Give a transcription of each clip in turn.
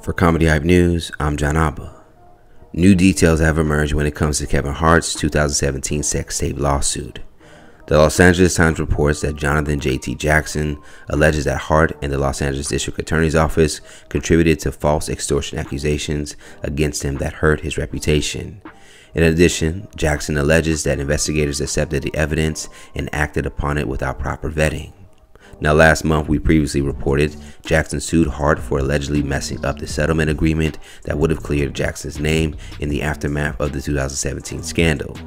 For Comedy Hype News, I'm John Abba. New details have emerged when it comes to Kevin Hart's 2017 sex tape lawsuit. The Los Angeles Times reports that Jonathan J.T. Jackson alleges that Hart and the Los Angeles District Attorney's Office contributed to false extortion accusations against him that hurt his reputation. In addition, Jackson alleges that investigators accepted the evidence and acted upon it without proper vetting. Now, last month, we previously reported Jackson sued Hart for allegedly messing up the settlement agreement that would have cleared Jackson's name in the aftermath of the 2017 scandal.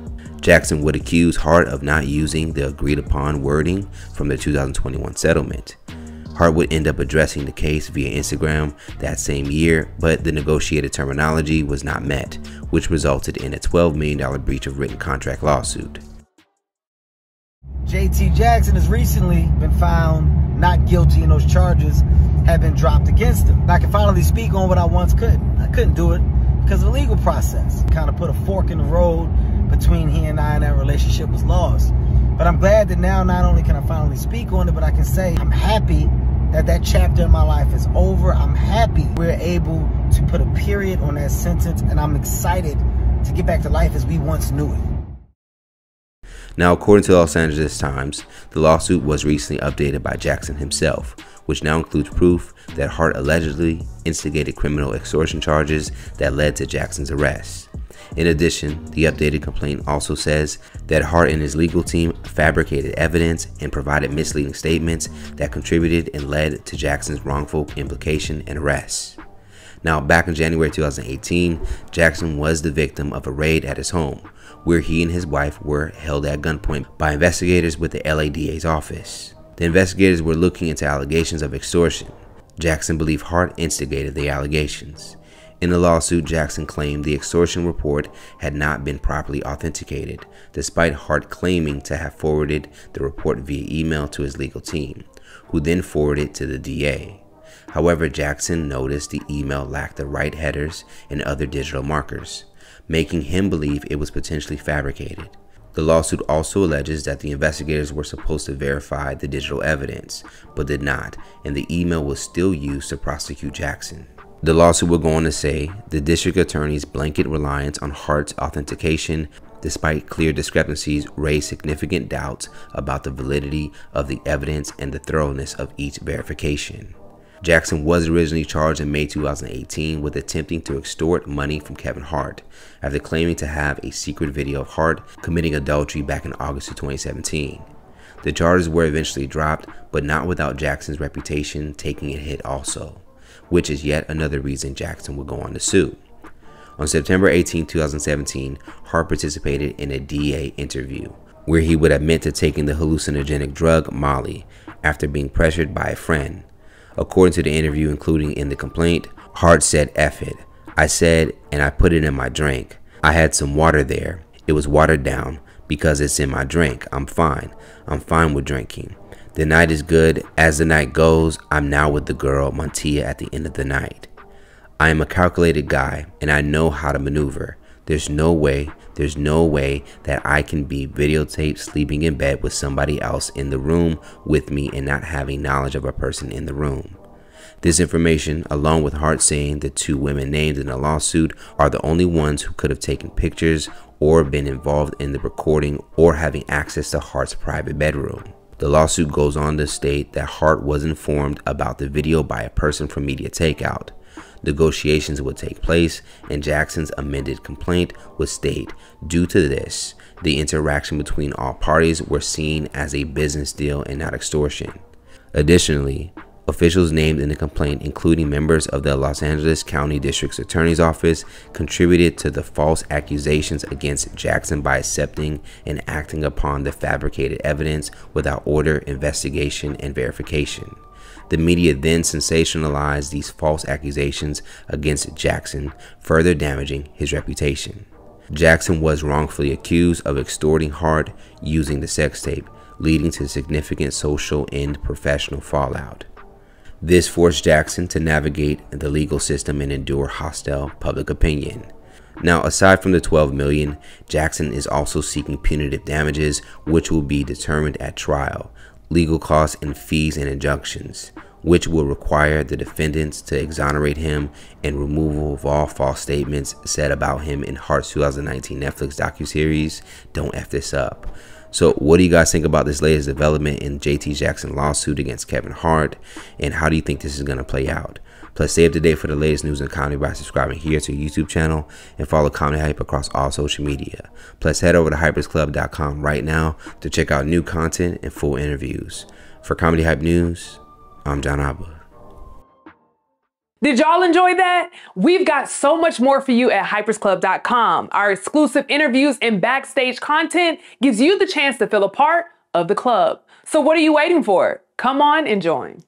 Jackson would accuse Hart of not using the agreed-upon wording from the 2021 settlement. Hart would end up addressing the case via Instagram that same year, but the negotiated terminology was not met, which resulted in a $12 million breach of written contract lawsuit. J.T. Jackson has recently been found not guilty, and those charges have been dropped against him. I can finally speak on what I once couldn't. I couldn't do it because of the legal process. Kind of put a fork in the road between he and I, and that relationship was lost. But I'm glad that now not only can I finally speak on it, but I can say I'm happy that that chapter in my life is over. I'm happy we're able to put a period on that sentence, and I'm excited to get back to life as we once knew it. Now, according to the Los Angeles Times, the lawsuit was recently updated by Jackson himself, which now includes proof that Hart allegedly instigated criminal extortion charges that led to Jackson's arrest. In addition, the updated complaint also says that Hart and his legal team fabricated evidence and provided misleading statements that contributed and led to Jackson's wrongful implication and arrest. Now, back in January 2018, Jackson was the victim of a raid at his home, where he and his wife were held at gunpoint by investigators with the LADA's office. The investigators were looking into allegations of extortion. Jackson believed Hart instigated the allegations. In the lawsuit, Jackson claimed the extortion report had not been properly authenticated, despite Hart claiming to have forwarded the report via email to his legal team, who then forwarded it to the DA. However, Jackson noticed the email lacked the right headers and other digital markers, making him believe it was potentially fabricated. The lawsuit also alleges that the investigators were supposed to verify the digital evidence, but did not, and the email was still used to prosecute Jackson. The lawsuit would go on to say the district attorney's blanket reliance on Hart's authentication, despite clear discrepancies, raised significant doubts about the validity of the evidence and the thoroughness of each verification. Jackson was originally charged in May 2018 with attempting to extort money from Kevin Hart after claiming to have a secret video of Hart committing adultery back in August of 2017. The charges were eventually dropped, but not without Jackson's reputation taking a hit also, which is yet another reason Jackson would go on to sue. On September 18, 2017, Hart participated in a DA interview where he would admit to taking the hallucinogenic drug Molly after being pressured by a friend. According to the interview, including in the complaint, Hart said, "F it. I said, and I put it in my drink. I had some water there. It was watered down because it's in my drink. I'm fine. I'm fine with drinking. The night is good. As the night goes, I'm now with the girl, Montia, at the end of the night. I am a calculated guy, and I know how to maneuver. There's no way that I can be videotaped sleeping in bed with somebody else in the room with me and not having knowledge of a person in the room." This information, along with Hart saying the two women named in the lawsuit are the only ones who could have taken pictures or been involved in the recording or having access to Hart's private bedroom. The lawsuit goes on to state that Hart was informed about the video by a person from Media Takeout. Negotiations would take place, and Jackson's amended complaint would state, due to this, the interaction between all parties were seen as a business deal and not extortion. Additionally, officials named in the complaint, including members of the Los Angeles County District Attorney's Office, contributed to the false accusations against Jackson by accepting and acting upon the fabricated evidence without order, investigation, and verification. The media then sensationalized these false accusations against Jackson, further damaging his reputation. Jackson was wrongfully accused of extorting Hart using the sex tape, leading to significant social and professional fallout. This forced Jackson to navigate the legal system and endure hostile public opinion. Now, aside from the $12 million, Jackson is also seeking punitive damages, which will be determined at trial, legal costs and fees and injunctions. which will require the defendants to exonerate him and removal of all false statements said about him in Hart's 2019 Netflix docuseries, Don't F This Up. So what do you guys think about this latest development in JT Jackson lawsuit against Kevin Hart, and how do you think this is going to play out? Plus, stay up to date for the latest news and comedy by subscribing here to our YouTube channel and follow Comedy Hype across all social media. Plus, head over to hypersclub.com right now to check out new content and full interviews. For Comedy Hype News, I'm John Abba. Did y'all enjoy that? We've got so much more for you at hypersclub.com. Our exclusive interviews and backstage content gives you the chance to feel a part of the club. So what are you waiting for? Come on and join.